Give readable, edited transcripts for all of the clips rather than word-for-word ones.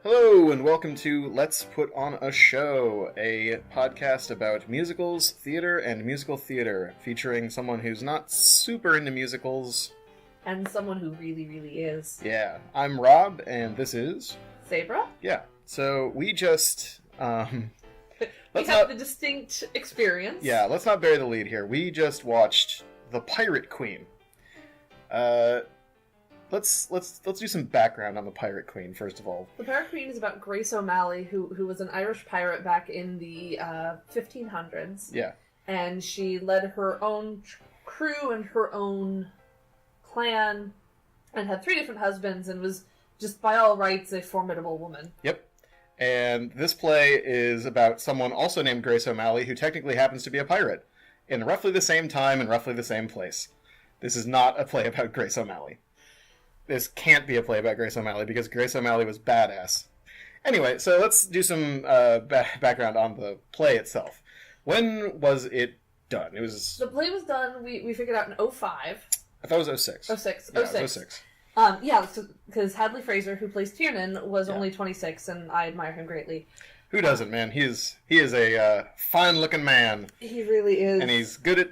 Hello, and welcome to Let's Put On a Show, a podcast about musicals, theater, and musical theater, featuring someone who's not super into musicals. And someone who really, really is. Yeah, I'm Rob, and this is... Sabra? Yeah, so we just... we have the distinct experience. Yeah, let's not bury the lead here. We just watched The Pirate Queen. Let's do some background on the Pirate Queen, first of all. The Pirate Queen is about Grace O'Malley, who was an Irish pirate back in the 1500s. Yeah. And she led her own crew and her own clan, and had 3 different husbands, and was just by all rights a formidable woman. Yep. And this play is about someone also named Grace O'Malley, who technically happens to be a pirate, in roughly the same time and roughly the same place. This is not a play about Grace O'Malley. This can't be a play about Grace O'Malley, because Grace O'Malley was badass. Anyway, so let's do some background on the play itself. When was it done? The play was done, we figured out in 2005. I thought it was 06. 06. Yeah, 06. It was 06. Yeah, because Hadley Fraser, who plays Tiernan, was only 26, and I admire him greatly. Who doesn't, man? He is a fine-looking man. He really is. And he's good at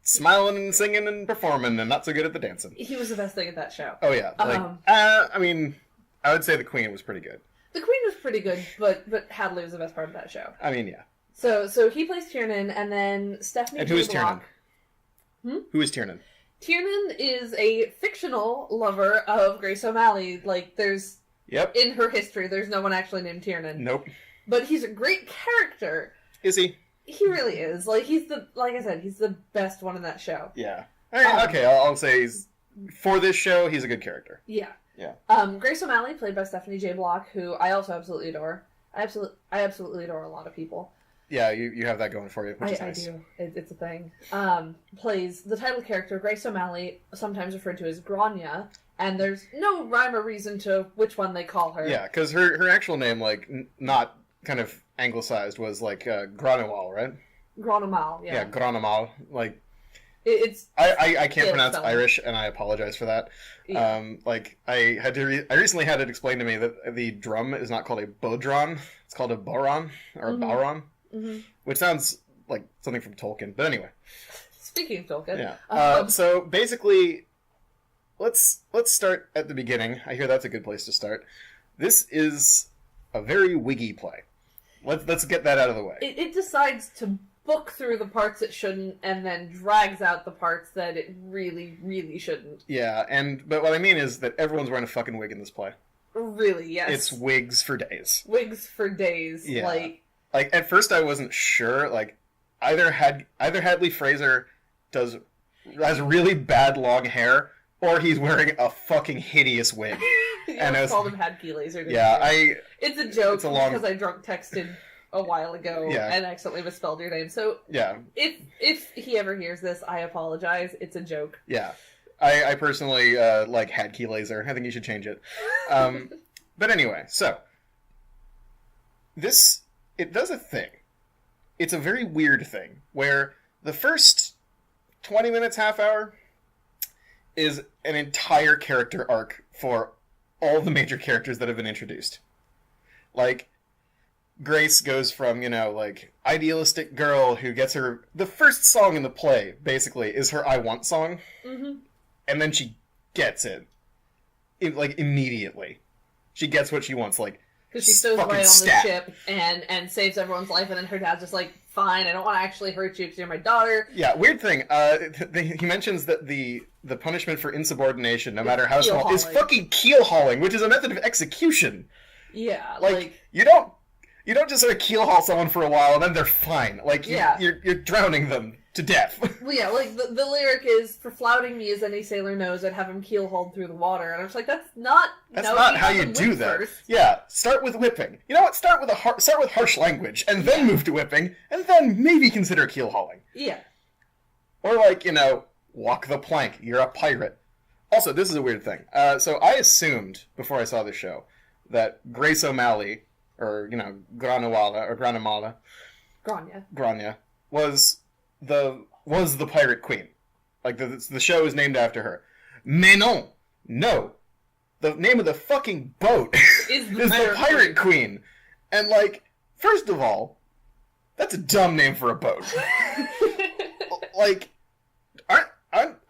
smiling and singing and performing, and not so good at the dancing. He was the best thing at that show. Oh, yeah. I would say the Queen was pretty good. The Queen was pretty good, but Hadley was the best part of that show. I mean, yeah. So he plays Tiernan, and then Stephanie And who is Tiernan? Who is Tiernan? Tiernan is a fictional lover of Grace O'Malley. There's... Yep. In her history, there's no one actually named Tiernan. Nope. But he's a great character. Is he? He really is. Like I said, he's the best one in that show. Yeah. Okay, I'll say for this show, he's a good character. Yeah. Yeah. Grace O'Malley, played by Stephanie J. Block, who I also absolutely adore. I absolutely adore a lot of people. Yeah, you have that going for you, which is nice. I do. It's a thing. Plays the title character, Grace O'Malley, sometimes referred to as Grania, and there's no rhyme or reason to which one they call her. Yeah, because her actual name, not kind of anglicized, was Granomal, right? Granomal, yeah. Yeah, Granomal. It's... I can't pronounce Irish, and I apologize for that. Yeah. I recently had it explained to me that the drum is not called a bodron, it's called a boron, or a bauron. Mm-hmm. Which sounds like something from Tolkien, but anyway. Speaking of Tolkien, yeah. So basically, let's start at the beginning. I hear that's a good place to start. This is a very wiggy play. Let's get that out of the way. It decides to book through the parts it shouldn't, and then drags out the parts that it really, really shouldn't. Yeah, but what I mean is that everyone's wearing a fucking wig in this play. Really, yes. It's wigs for days. Wigs for days. Yeah. At first I wasn't sure, either Hadley Fraser has really bad long hair, or he's wearing a fucking hideous wig. And I called him Hadkey Laser. Yeah, it's a joke because I drunk texted a while ago and accidentally misspelled your name. So yeah, if he ever hears this, I apologize. It's a joke. Yeah, I personally like Hadkey Laser. I think you should change it. But anyway, so it does a thing. It's a very weird thing, where the first 20 minutes, half hour, is an entire character arc for all the major characters that have been introduced. Grace goes from, idealistic girl who gets her... The first song in the play, basically, is her I Want song. Mm-hmm. And then she gets it. Immediately. She gets what she wants, because she stows away on the ship and saves everyone's life, and then her dad's just fine, I don't want to actually hurt you because you're my daughter. Yeah, weird thing. He mentions that the punishment for insubordination, no matter how small, is fucking keel hauling, which is a method of execution. Yeah, you don't just sort of keel haul someone for a while and then they're fine. You're drowning them to death. Well, yeah, the lyric is, for flouting me as any sailor knows, I'd have him keel hauled through the water. And I'm just that's not how you do that. First. Yeah, start with whipping. You know what? Start with harsh language, and then move to whipping, and then maybe consider keel hauling. Yeah. Or walk the plank. You're a pirate. Also, this is a weird thing. So I assumed before I saw this show that Grace O'Malley, or Granawala or Granamala, Grania was the Pirate Queen. The show is named after her. Mais non! No! The name of the fucking boat is the is pirate, the pirate queen. And, like, first of all, that's a dumb name for a boat. Like,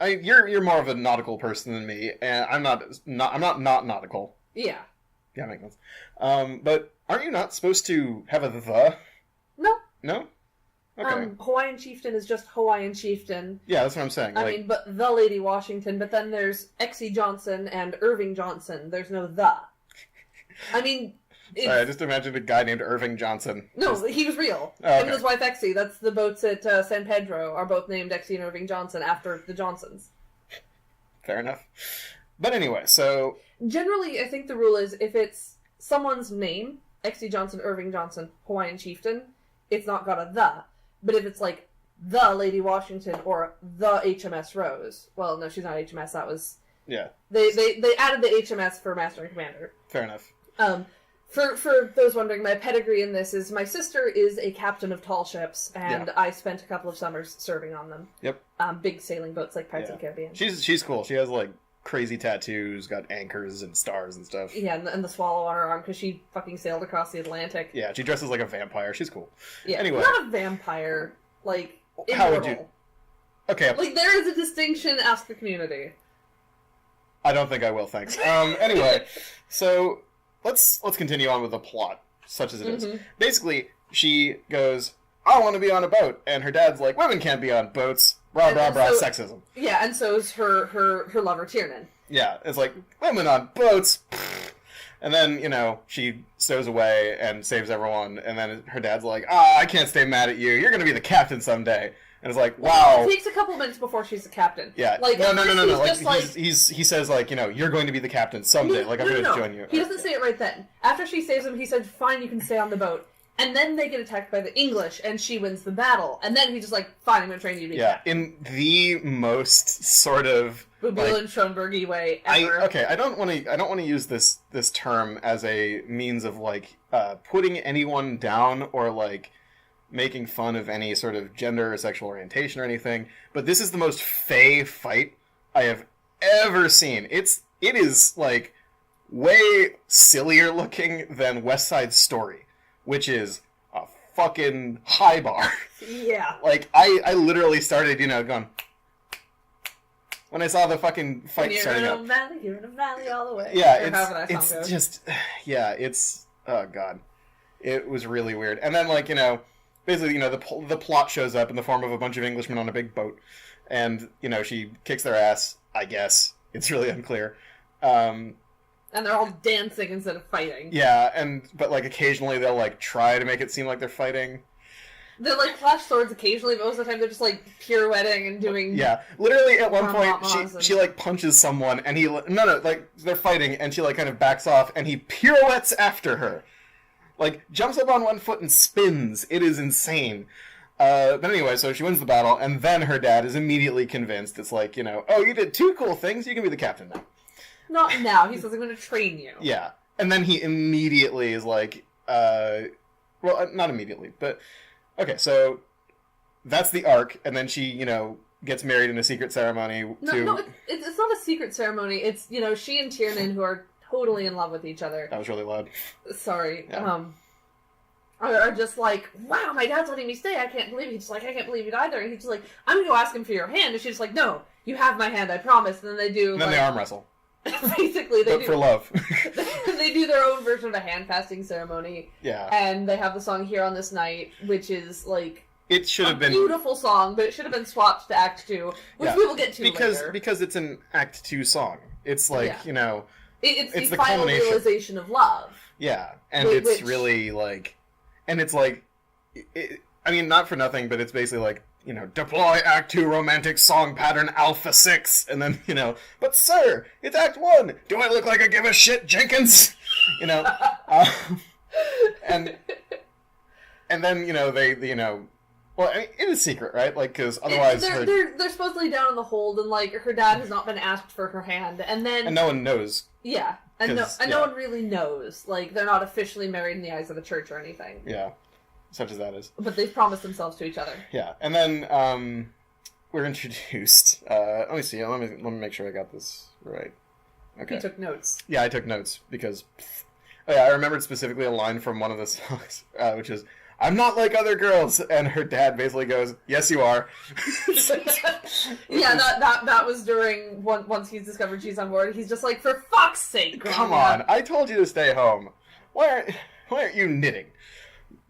you're more of a nautical person than me, and I'm not nautical. Yeah. Yeah, makes sense. But aren't you not supposed to have a the? No. No? Okay. Hawaiian chieftain is just Hawaiian chieftain. Yeah, that's what I'm saying. I mean, but the Lady Washington, but then there's Exie Johnson and Irving Johnson. There's no the. I mean... Sorry, I just imagined a guy named Irving Johnson. No, he was real. Oh, okay. Him and his wife Exie. That's the boats at San Pedro are both named Exie and Irving Johnson after the Johnsons. Fair enough. But anyway, so... Generally, I think the rule is if it's someone's name, Exie Johnson, Irving Johnson, Hawaiian chieftain, it's not got a the. But if it's like the Lady Washington or the HMS Rose, well, no, she's not HMS. That was Yeah. They added the HMS for Master and Commander. Fair enough. For those wondering, my pedigree in this is my sister is a captain of tall ships, and I spent a couple of summers serving on them. Yep. Big sailing boats like Pirates of the Caribbean. She's cool. She has like crazy tattoos, got anchors and stars and stuff. Yeah, and the swallow on her arm because she fucking sailed across the Atlantic. Yeah, she dresses like a vampire. She's cool. Yeah, anyway, not a vampire. Like immortal. How would you? Okay. Like there is a distinction. Ask the community. I don't think I will. Thanks. Anyway, so let's continue on with the plot, such as it is. Basically, she goes, "I want to be on a boat," and her dad's like, "Women can't be on boats." Blah blah blah. Sexism. Yeah, and so is her lover Tiernan. Yeah, it's like women on boats. And then, you know, she stows away and saves everyone, and then her dad's like, I can't stay mad at you. You're going to be the captain someday. And it's like, wow. It takes a couple minutes before she's the captain. Yeah. Like, no. Like, he says, like, you know, you're going to be the captain someday. I'm going to join you. He doesn't say it right then. After she saves him, he said, fine, you can stay on the boat. And then they get attacked by the English, and she wins the battle. And then he's just like, fine, I'm going to train you to be captain. In the most sort of... Bubula and Schoenberg-y way ever. I don't want to use this term as a means of, like, putting anyone down or, like, making fun of any sort of gender or sexual orientation or anything. But this is the most fey fight I have ever seen. It is, like, way sillier looking than West Side Story, which is a fucking high bar. Yeah. Like, I literally started, you know, going... When I saw the fucking fight starting up. You're in a valley all the way. Yeah, it's just... Yeah, it's... Oh, God. It was really weird. And then, like, you know, basically, you know, the plot shows up in the form of a bunch of Englishmen on a big boat. And, you know, she kicks their ass, I guess. It's really unclear. And they're all dancing instead of fighting. Yeah, but, like, occasionally they'll, like, try to make it seem like they're fighting. They're, like, flash swords occasionally, but most of the time they're just, like, pirouetting and doing... Yeah. Literally, at one point, she like, punches someone, and he... No, like, they're fighting, and she, like, kind of backs off, and he pirouettes after her. Like, jumps up on one foot and spins. It is insane. But anyway, so she wins the battle, and then her dad is immediately convinced. It's like, you know, oh, you did 2 cool things, you can be the captain now. Not now. He says, I'm going to train you. Yeah. And then he immediately is like, well, not immediately, but... Okay, so that's the arc, and then she, you know, gets married in a secret ceremony to... No, it's not a secret ceremony. It's, you know, she and Tiernan, who are totally in love with each other. That was really loud. Sorry. Yeah. Are just like, wow, my dad's letting me stay. I can't believe it. He's just like, I can't believe it either. And he's just like, I'm going to go ask him for your hand. And she's like, no, you have my hand, I promise. And then they do... And then they arm wrestle. Basically, they but for love. They do their own version of a hand-fasting ceremony. Yeah. And they have the song Here on This Night, which is, like... It should have been... a beautiful song, but it should have been swapped to Act 2, which we will get to later. Because it's an Act 2 song. It's like, you know... It's the final realization of love. Yeah, and it's really, like... And it's like... I mean, not for nothing, but it's basically like... You know, deploy Act 2 romantic song pattern Alpha 6, and then, you know, but sir, it's Act 1! Do I look like I give a shit, Jenkins? You know, and then, you know, they you know, well, I mean, it is secret, right? Like, because otherwise... They're supposedly down in the hold, and, like, her dad has not been asked for her hand, and then... And no one knows. Yeah, and no one really knows. Like, they're not officially married in the eyes of the church or anything. Yeah. Such as that is. But they've promised themselves to each other. Yeah, and then we're introduced. Let me see. Let me make sure I got this right. Okay. You took notes. Yeah, I took notes because Oh, yeah, I remembered specifically a line from one of the songs, which is, "I'm not like other girls," and her dad basically goes, "Yes, you are." Yeah, that was during once he's discovered she's on board. He's just like, for fuck's sake, Grania. Come on, I told you to stay home. Why aren't you knitting?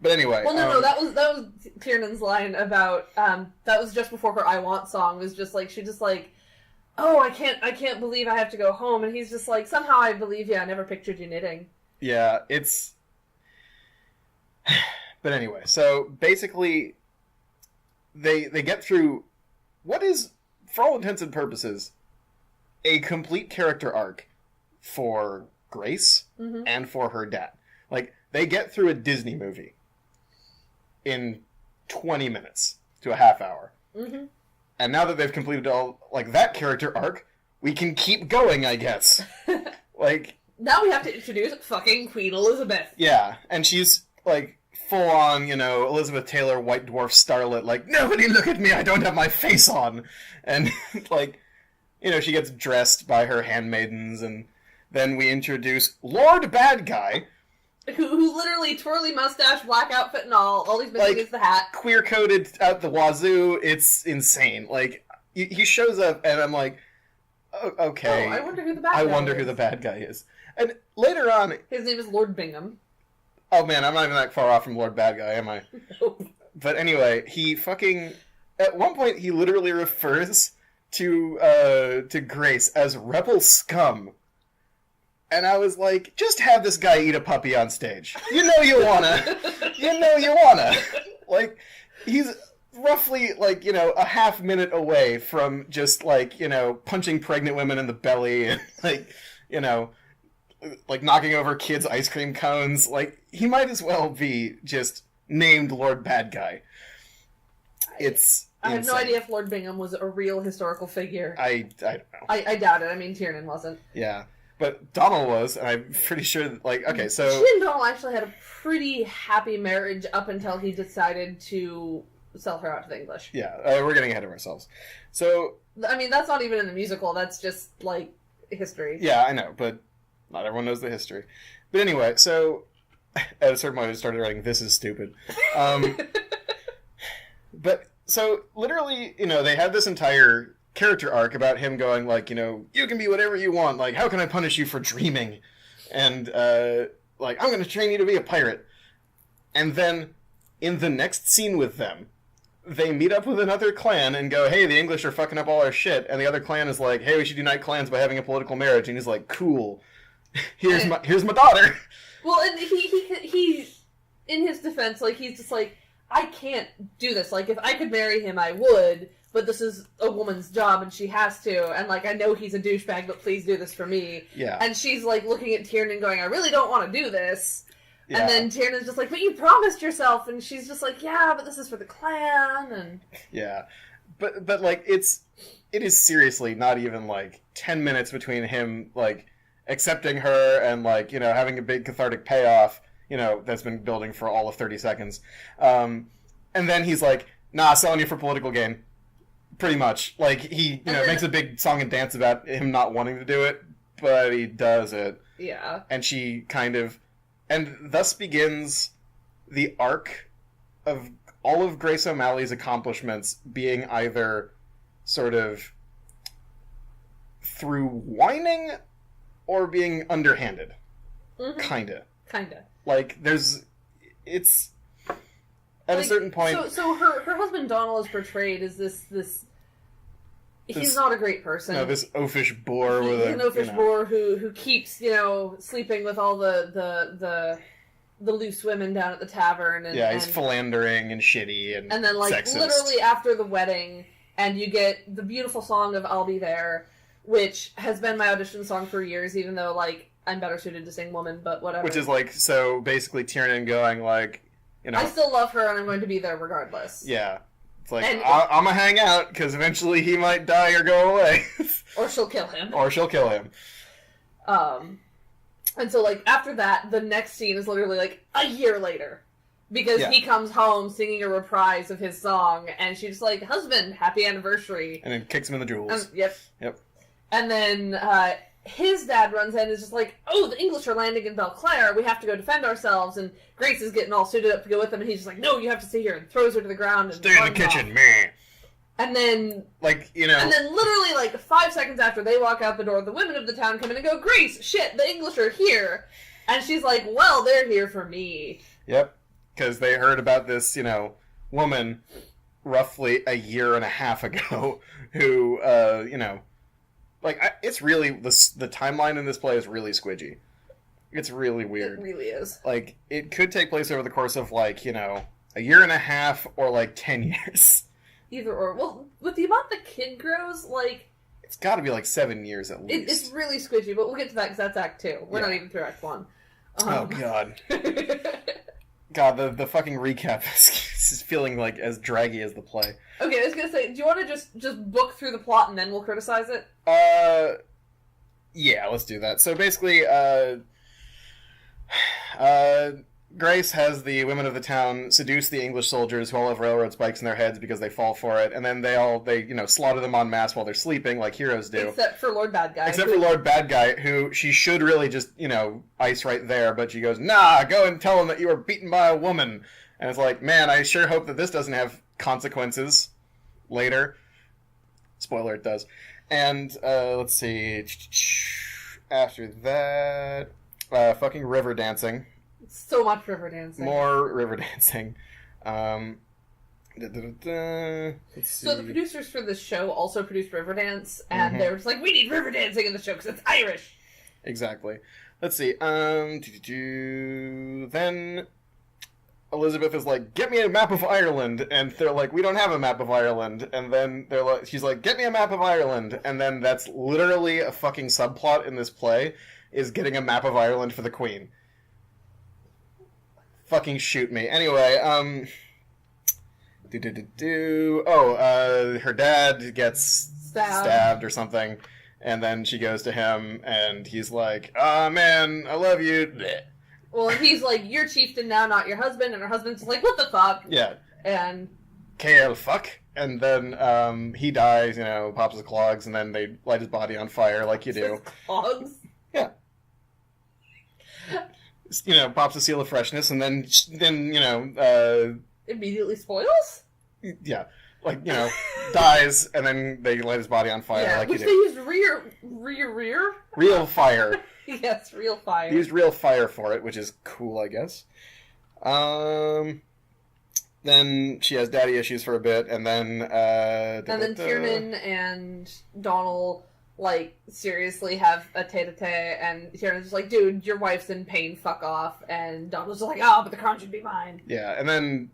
But anyway. Well, no, that was Tiernan's line about that was just before her "I Want" song. Was just like, she just like, oh, I can't believe I have to go home, and he's just like, somehow I believe you. I never pictured you knitting. Yeah, it's. But anyway, so basically, they get through what is, for all intents and purposes, a complete character arc for Grace and for her dad. Like, they get through a Disney movie in 20 minutes to a half hour. Mm-hmm. And now that they've completed all, like, that character arc, we can keep going, I guess. Like... Now we have to introduce fucking Queen Elizabeth. Yeah, and she's, like, full-on, Elizabeth Taylor, White Dwarf starlet, like, nobody look at me, I don't have my face on! And, like, she gets dressed by her handmaidens, and then we introduce Lord Bad Guy, who literally twirly mustache, black outfit and all he's missing is the hat. Queer-coded out the wazoo, it's insane. Like, he shows up, and I'm like, oh, okay. Oh, I wonder who the bad guy is. I wonder who the bad guy is. And later on... His name is Lord Bingham. Oh man, I'm not even that far off from Lord Bad Guy, am I? Nope. But anyway, he fucking... At one point, he literally refers to Grace as rebel scum. And I was like, just have this guy eat a puppy on stage. You know you wanna. Like, he's roughly, like, a half minute away from just, like, punching pregnant women in the belly and, like, like, knocking over kids' ice cream cones. Like, he might as well be just named Lord Bad Guy. It's I have insane. no idea if Lord Bingham was a real historical figure. I don't know. I doubt it. I mean, Tiernan wasn't. Yeah. But Donald was, and I'm pretty sure that, like, okay, so... She and Donald actually had a pretty happy marriage up until he decided to sell her out to the English. Yeah, we're getting ahead of ourselves. So... I mean, that's not even in the musical. That's just, like, history. Yeah, I know, but not everyone knows the history. But anyway, so... At a certain point, I started writing, "This is stupid." But, so, literally, they had this entire character arc about him going, like, you can be whatever you want, like, how can I punish you for dreaming? And, like, I'm going to train you to be a pirate. And then, in the next scene with them, they meet up with another clan and go, hey, the English are fucking up all our shit, and the other clan is like, hey, we should unite clans by having a political marriage, and he's like, cool. Here's my daughter. Well, and he in his defense, like, he's just like, I can't do this. Like, if I could marry him, I would, but this is a woman's job, and she has to, and, like, I know he's a douchebag, but please do this for me. Yeah. And she's, like, looking at Tiernan going, I really don't want to do this. Yeah. And then Tiernan's just like, but you promised yourself, and she's just like, yeah, but this is for the clan, and... Yeah. But like, it is seriously not even, like, 10 minutes between him, like, accepting her and, like, having a big cathartic payoff, that's been building for all of 30 seconds. And then he's like, nah, selling you for political gain. Pretty much. Like, he, makes a big song and dance about him not wanting to do it, but he does it. Yeah. And she kind of... And thus begins the arc of all of Grace O'Malley's accomplishments being either sort of through whining or being underhanded. Mm-hmm. Kinda. Like, it's... At a certain point... So her husband Donald is portrayed as this he's not a great person. No, this oafish boar He's with an oafish boar who keeps, sleeping with all the loose women down at the tavern. And, yeah, he's philandering and shitty and then, like, sexist. Literally after the wedding, and you get the beautiful song of I'll Be There, which has been my audition song for years, even though, like, I'm better suited to sing woman, but whatever. Which is, like, so basically Tiernan going, like, I still love her, and I'm going to be there regardless. Yeah. It's like, I'm gonna hang out, because eventually he might die or go away. Or she'll kill him. And so, like, after that, the next scene is literally, like, a year later. Because he comes home singing a reprise of his song, and she's like, husband, happy anniversary. And then kicks him in the jewels. Yep. And then his dad runs in and is just like, oh, the English are landing in Belclair, we have to go defend ourselves, and Grace is getting all suited up to go with them, and he's just like, no, you have to stay here, and throws her to the ground and stay in the kitchen, man. And then, like, you know, and then literally like 5 seconds after they walk out the door, the women of the town come in and go, Grace, shit, the English are here. And she's like, well, they're here for me. Yep, because they heard about this, you know, woman roughly a year and a half ago who, you know, like, it's really, the timeline in this play is really squidgy. It's really weird. It really is. Like, it could take place over the course of, like, you know, a year and a half or, like, 10 years. Either or. Well, with the amount the kid grows, like... It's got to be, like, 7 years at least. It's really squidgy, but we'll get to that because that's Act 2. We're not even through Act 1. Oh, God. God, the fucking recap is feeling, like, as draggy as the play. Okay, I was gonna say, do you want to just book through the plot and then we'll criticize it? Yeah, let's do that. So, basically, Grace has the women of the town seduce the English soldiers who all have railroad spikes in their heads because they fall for it, and then they you know, slaughter them en masse while they're sleeping, like heroes do. Except for Lord Bad Guy. Except for Lord Bad Guy, who she should really just, you know, ice right there, but she goes, nah, go and tell them that you were beaten by a woman. And it's like, man, I sure hope that this doesn't have consequences later. Spoiler, it does. And, let's see. After that, fucking river dancing. So much river dancing. More river dancing. Let's see. So the producers for this show also produced Riverdance, and they were just like, we need river dancing in the show because it's Irish. Exactly. Let's see. Then Elizabeth is like, get me a map of Ireland, and they're like, we don't have a map of Ireland, and then she's like, get me a map of Ireland, and then that's literally a fucking subplot in this play, is getting a map of Ireland for the Queen. Fucking shoot me. Anyway, her dad gets stabbed or something, and then she goes to him, and he's like, "Ah, man, I love you." Well, he's like, "You're chieftain now, not your husband," and her husband's like, "What the fuck?" Yeah. And KL fuck, and then he dies. You know, pops his clogs, and then they light his body on fire, like you do. Clogs. Yeah. You know, pops a seal of freshness, and then you know, immediately spoils? Yeah. Like, you know, dies, and then they light his body on fire, like you do. Which they used real... Real fire. Yes, real fire. They used real fire for it, which is cool, I guess. Then she has daddy issues for a bit, and then... and then Tiernan and Donald... like, seriously have a tete-a-tete, and Tiernan's just like, dude, your wife's in pain, fuck off, and Donald's just like, oh, but the crown should be mine. Yeah, and then,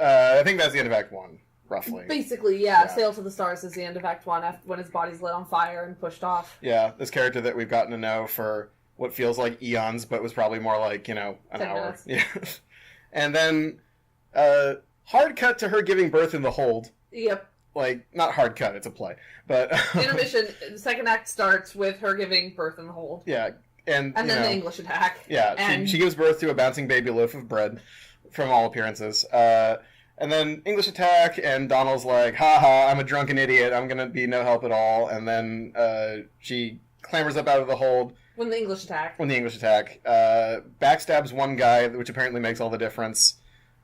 I think that's the end of Act 1, roughly. Basically, yeah. Sail to the Stars is the end of Act 1, when his body's lit on fire and pushed off. Yeah, this character that we've gotten to know for what feels like eons, but was probably more like, you know, an 10 hour. minutes. Yeah. And then, hard cut to her giving birth in the hold. Yep. Like, not hard cut, it's a play. But intermission, the second act starts with her giving birth in the hold. Yeah, and then the English attack. Yeah, and she gives birth to a bouncing baby loaf of bread, from all appearances. And then English attack, and Donald's like, haha, I'm a drunken idiot, I'm gonna be no help at all. And then she clambers up out of the hold. When the English attack. Backstabs one guy, which apparently makes all the difference,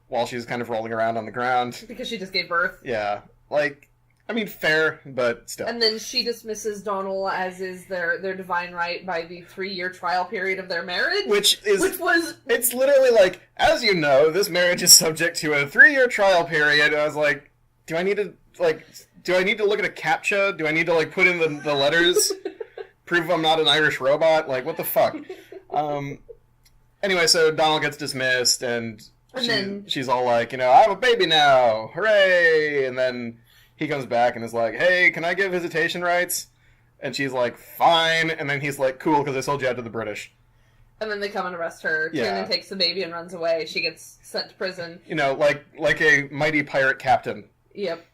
while she's kind of rolling around on the ground. Because she just gave birth. Yeah. Like, I mean, fair, but still. And then she dismisses Donald, as is their divine right, by the 3-year trial period of their marriage. Which was... It's literally like, as you know, this marriage is subject to a 3-year trial period. And I was like, do I need to look at a CAPTCHA? Do I need to, like, put in the letters? Prove I'm not an Irish robot? Like, what the fuck? Anyway, so Donald gets dismissed, and she's all like, you know, I have a baby now! Hooray! And then he comes back and is like, hey, can I get visitation rights? And she's like, fine. And then he's like, cool, because I sold you out to the British. And then they come and arrest her. Yeah. Tiernan takes the baby and runs away. She gets sent to prison. You know, like a mighty pirate captain. Yep.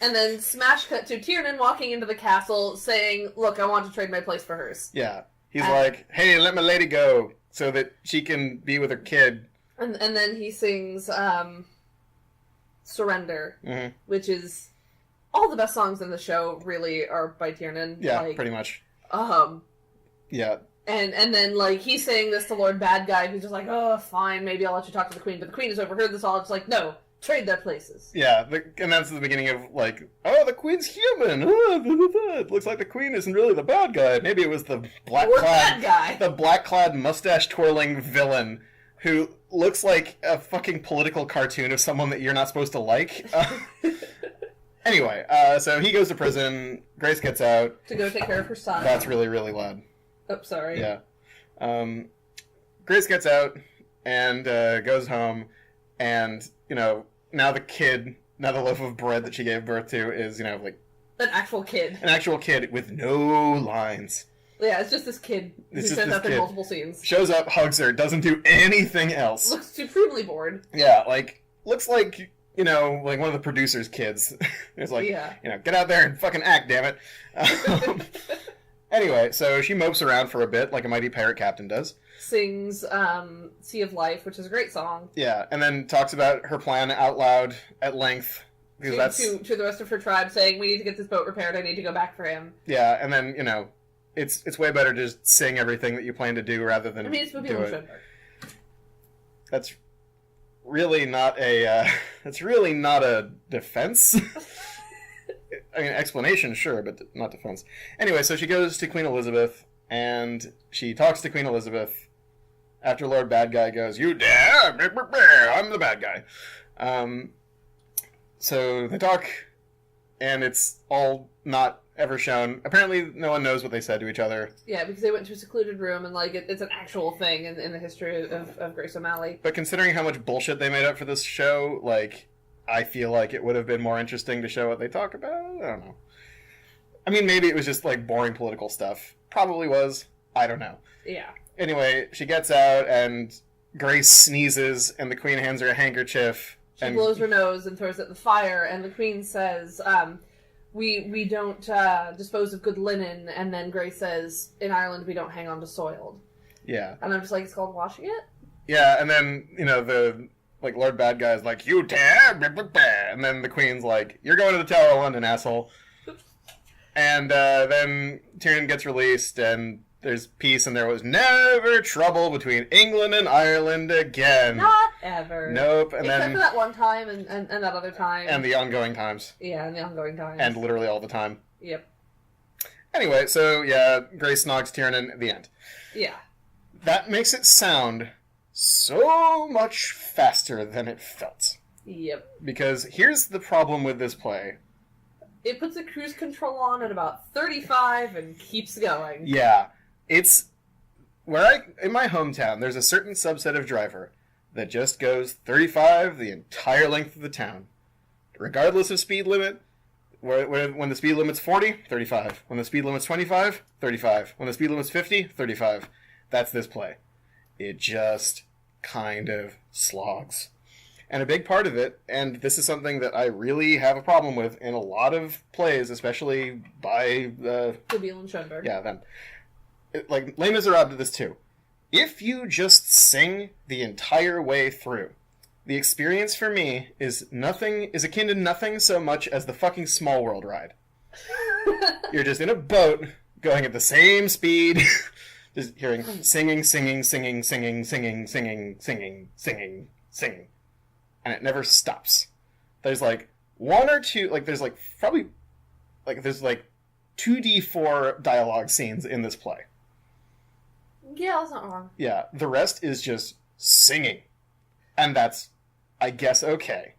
And then smash cut to Tiernan walking into the castle saying, look, I want to trade my place for hers. Yeah. He's like, hey, let my lady go so that she can be with her kid. And then he sings Surrender, which is... all the best songs in the show really are by Tiernan. Yeah, pretty much. Yeah. And then, like, he's saying this to Lord Bad Guy, who's just like, oh, fine, maybe I'll let you talk to the Queen. But the Queen has overheard this all. It's like, no, trade their places. Yeah, and that's the beginning of, like, oh, the Queen's human. It looks like the Queen isn't really the bad guy. Maybe it was the bad guy. The black-clad, mustache-twirling villain who looks like a fucking political cartoon of someone that you're not supposed to like. Anyway, so he goes to prison. Grace gets out. To go take care of her son. That's really, really loud. Oh, sorry. Yeah. Grace gets out and goes home, and, you know, now the loaf of bread that she gave birth to is, you know, like... An actual kid. An actual kid with no lines. Yeah, it's just this kid who shows up in multiple scenes. Shows up, hugs her, doesn't do anything else. Looks supremely bored. Yeah, like, looks like, you know, like one of the producer's kids. It's like, yeah. You know, get out there and fucking act, damn it. Anyway, so she mopes around for a bit, like a mighty pirate captain does. Sings Sea of Life, which is a great song. Yeah, and then talks about her plan out loud at length. Because to the rest of her tribe, saying, we need to get this boat repaired, I need to go back for him. Yeah, and then, you know, it's way better to just sing everything that you plan to do rather than it's do it. That's really not a defense. I mean, explanation, sure, but not defense. Anyway, so she goes to Queen Elizabeth, and she talks to Queen Elizabeth after Lord Bad Guy goes, you dare? I'm the bad guy. So they talk, and it's all not ever shown. Apparently, no one knows what they said to each other. Yeah, because they went to a secluded room, and, like, it's an actual thing in the history of Grace O'Malley. But considering how much bullshit they made up for this show, like... I feel like it would have been more interesting to show what they talk about. I don't know. I mean, maybe it was just, like, boring political stuff. Probably was. I don't know. Yeah. Anyway, she gets out, and Grace sneezes, and the Queen hands her a handkerchief. She blows her nose and throws it in the fire, and the Queen says, we don't dispose of good linen, and then Grace says, in Ireland we don't hang on to soiled. Yeah. And I'm just like, it's called washing it? Yeah, and then, you know, like, Lord Bad Guy's like, you dare? And then the Queen's like, you're going to the Tower of London, asshole. And then Tyrion gets released, and there's peace, and there was never trouble between England and Ireland again. Not ever. Nope. And Except then, for that one time, and that other time. And the ongoing times. Yeah, and the ongoing times. And literally all the time. Yep. Anyway, so, yeah, Grace snogs Tyrion at the end. Yeah. That makes it sound... so much faster than it felt. Yep. Because here's the problem with this play. It puts a cruise control on at about 35 and keeps going. Yeah. It's... in my hometown, there's a certain subset of driver that just goes 35 the entire length of the town. Regardless of speed limit. When the speed limit's 40, 35. When the speed limit's 25, 35. When the speed limit's 50, 35. That's this play. It just kind of slogs. And a big part of it, and this is something that I really have a problem with in a lot of plays, especially by Gabriel and Schoenberg. Yeah, them. Like, Les Miserables did this too. If you just sing the entire way through, the experience for me is akin to nothing so much as the fucking Small World ride. You're just in a boat, going at the same speed... Just hearing singing. And it never stops. There's like one or two, like there's like probably, like there's like 2D4 dialogue scenes in this play. Yeah, that's not wrong. Yeah, the rest is just singing. And that's, I guess, okay.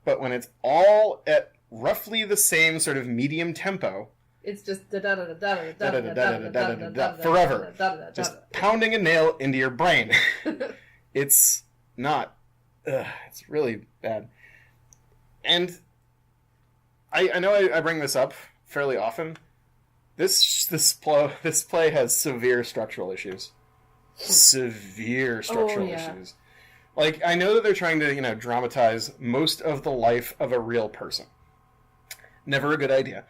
But when it's all at roughly the same sort of medium tempo... It's just forever. Just pounding a nail into your brain. It's not. It's really bad. And I know I bring this up fairly often. This play has severe structural issues. Severe structural issues. Like, I know that they're trying to, dramatize most of the life of a real person. Never a good idea.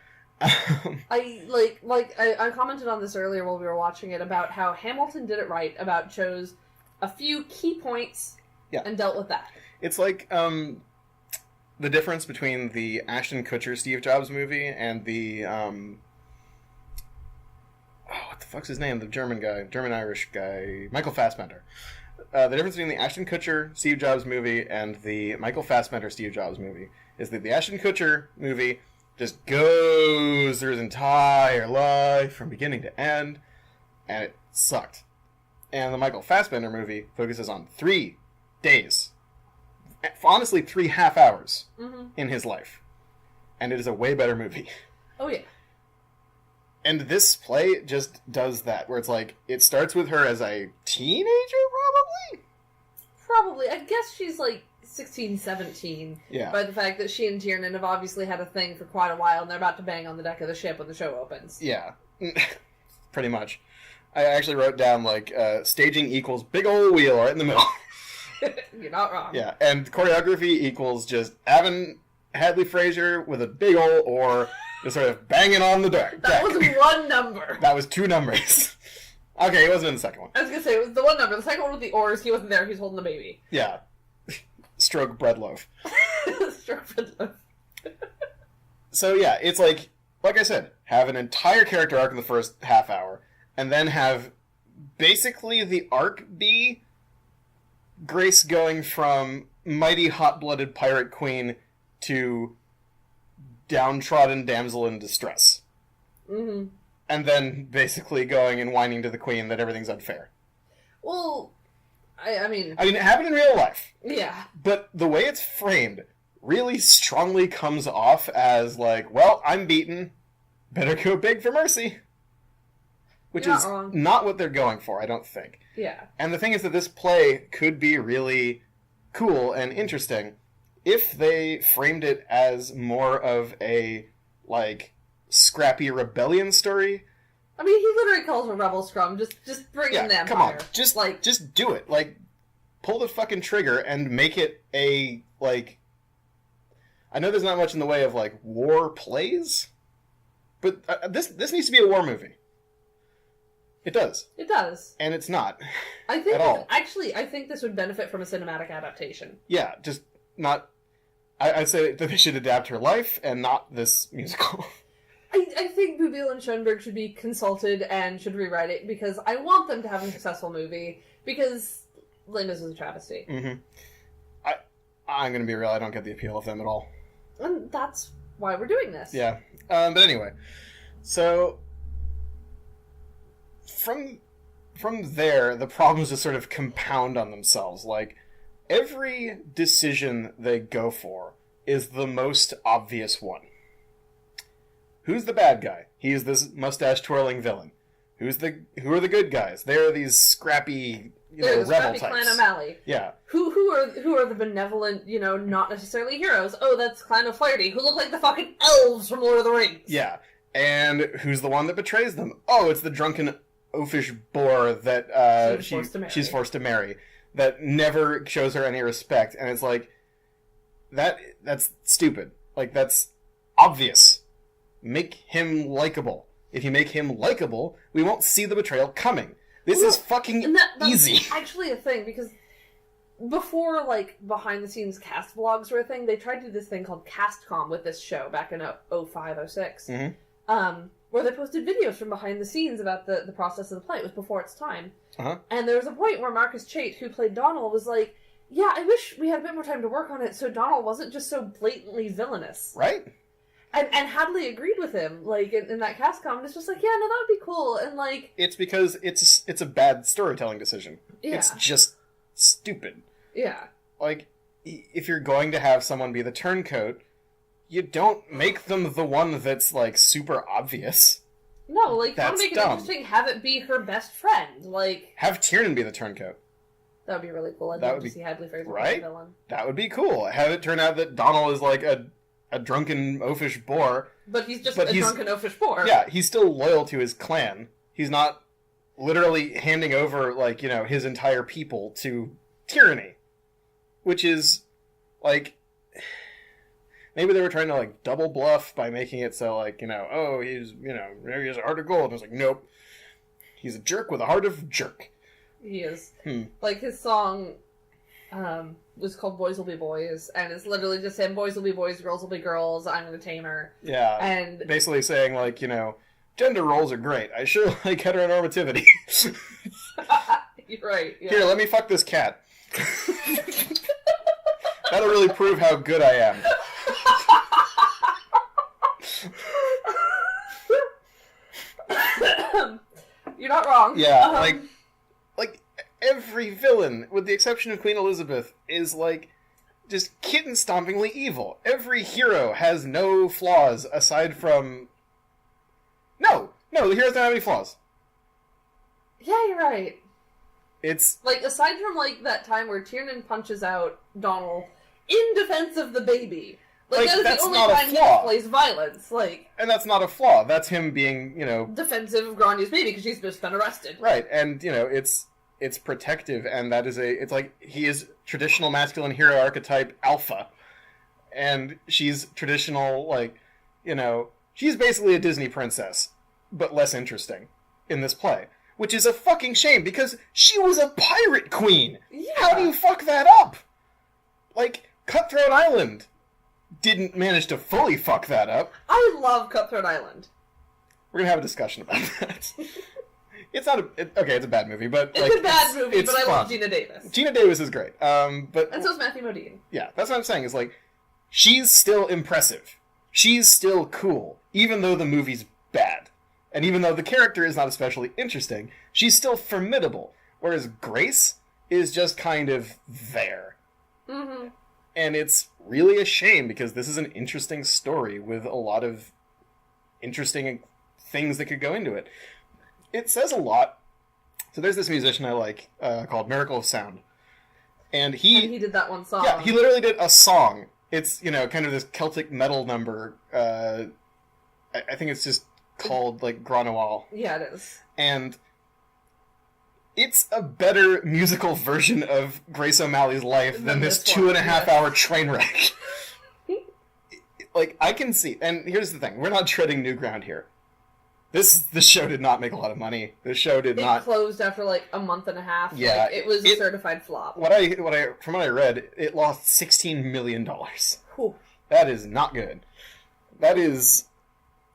I commented on this earlier while we were watching it about how Hamilton did it right, about chose a few key points and dealt with that. It's like the difference between the Ashton Kutcher Steve Jobs movie and the what the fuck's his name? The German-Irish guy, Michael Fassbender. The difference between the Ashton Kutcher Steve Jobs movie and the Michael Fassbender Steve Jobs movie is that the Ashton Kutcher movie just goes through his entire life from beginning to end, and it sucked. And the Michael Fassbender movie focuses on 3 days. Honestly, 3 half hours in his life. And it is a way better movie. Oh, yeah. And this play just does that, where it's like, it starts with her as a teenager, probably? Probably. I guess she's like 16, 17. Yeah. By the fact that she and Tiernan have obviously had a thing for quite a while, and they're about to bang on the deck of the ship when the show opens. Yeah. Pretty much. I actually wrote down, like, staging equals big old wheel right in the middle. You're not wrong. Yeah, and choreography equals just having Hadley Fraser with a big old oar just sort of banging on the deck. That was 1 number. That was 2 numbers. Okay, he wasn't in the second one. I was going to say, it was the 1 number. The second one with the oars, he wasn't there. He was holding the baby. Yeah. Stroke bread loaf. Stroke bread loaf. So yeah, it's like I said, have an entire character arc in the first half hour, and then have basically the arc be Grace going from mighty hot-blooded pirate queen to downtrodden damsel in distress. Mm-hmm. And then basically going and whining to the queen that everything's unfair. Well, I mean, it happened in real life. Yeah. But the way it's framed really strongly comes off as like, well, I'm beaten, better go big for mercy. Which is not what they're going for, I don't think. Yeah. And the thing is that this play could be really cool and interesting if they framed it as more of a, like, scrappy rebellion story. I mean, he literally calls her Rebel Scrum. Just bring in the Empire. Come on. Just do it. Like, pull the fucking trigger and make it a, like... I know there's not much in the way of, like, war plays, but this needs to be a war movie. It does. It does. And it's not. I think at all. Actually, I think this would benefit from a cinematic adaptation. Yeah, just not... I'd say that they should adapt her life and not this musical. I think Boublil and Schoenberg should be consulted and should rewrite it because I want them to have a successful movie because Les Mis was a travesty. Mm-hmm. I'm going to be real, I don't get the appeal of them at all. And that's why we're doing this. Yeah. But anyway, so... From there, the problems just sort of compound on themselves. Like, every decision they go for is the most obvious one. Who's the bad guy? He's this mustache-twirling villain. Who are the good guys? They're these scrappy, rebel types. Clan O'Malley. Yeah. Who are the benevolent, not necessarily heroes? Oh, that's Clan O'Flaherty, who look like the fucking elves from Lord of the Rings. Yeah. And who's the one that betrays them? Oh, it's the drunken oafish boar that she's forced to marry. That never shows her any respect. And it's like, that's stupid. Like, that's obvious. Make him likable. If you make him likable, we won't see the betrayal coming. This is fucking easy. That's actually a thing, because before, like, behind-the-scenes cast vlogs were a thing, they tried to do this thing called CastCom with this show back in 05, 06. Mm-hmm. Where they posted videos from behind the scenes about the process of the play. It was before its time. Uh-huh. And there was a point where Marcus Chait, who played Donald, was like, yeah, I wish we had a bit more time to work on it so Donald wasn't just so blatantly villainous. Right? And Hadley agreed with him, like, in that CastCom, and it's just like, yeah, no, that would be cool, and like... It's because it's a bad storytelling decision. Yeah. It's just stupid. Yeah. Like, if you're going to have someone be the turncoat... You don't make them the one that's, like, super obvious. No, like, that's you want to make dumb. it interesting, have it be her best friend, like... Have Tiernan be the turncoat. That would be really cool. I'd love to see Hadley Fraser right? be the villain. That would be cool. Have it turn out that Donald is, like, a drunken, oafish boar. But he's just a drunken, oafish boar. Yeah, he's still loyal to his clan. He's not literally handing over, like, his entire people to tyranny. Which is, like... Maybe they were trying to, like, double bluff by making it so, like, oh, he's, maybe he has a heart of gold. And it's like, nope. He's a jerk with a heart of jerk. He is. Like, his song was called Boys Will Be Boys, and it's literally just him, boys will be boys, girls will be girls, I'm gonna tame her. Yeah. And basically saying, like, gender roles are great. I sure like heteronormativity. You're right. Yeah. Here, let me fuck this cat. That'll really prove how good I am. You're not wrong. Yeah, like every villain, with the exception of Queen Elizabeth, is like just kitten-stompingly evil. Every hero has no flaws aside from... No, the heroes don't have any flaws. Yeah, you're right. It's... Like, aside from, like, that time where Tiernan punches out Donald in defense of the baby. Like that is that's the only not a time he flaw. displays violence. Like... And that's not a flaw. That's him being, defensive of Grandia's baby, because she's just been arrested. Right, and, it's protective, and that is it's like, he is traditional masculine hero archetype alpha. And she's traditional, like, she's basically a Disney princess, but less interesting in this play. Which is a fucking shame, because she was a pirate queen! Yeah. How do you fuck that up? Like, Cutthroat Island didn't manage to fully fuck that up. I love Cutthroat Island. We're gonna have a discussion about that. It's not it's a bad movie, but it's a bad movie, but I love Gina Davis. Gina Davis is great. And so is Matthew Modine. Yeah, that's what I'm saying, is like, she's still impressive. She's still cool, even though the movie's bad. And even though the character is not especially interesting, she's still formidable. Whereas Grace is just kind of there. Mm-hmm. And it's really a shame, because this is an interesting story with a lot of interesting things that could go into it. It says a lot. So there's this musician I like called Miracle of Sound. And he did that one song. Yeah, he literally did a song. It's, kind of this Celtic metal number. I think it's just called, like, Granoil. Yeah, it is. And it's a better musical version of Grace O'Malley's life than this 2.5-hour train wreck. Like, I can see... And here's the thing. We're not treading new ground here. This show did not make a lot of money. This show did not... It closed after, like, a month and a half. Yeah. Like, it was a certified flop. From what I read, it lost $16 million. Whew. That is not good. That is...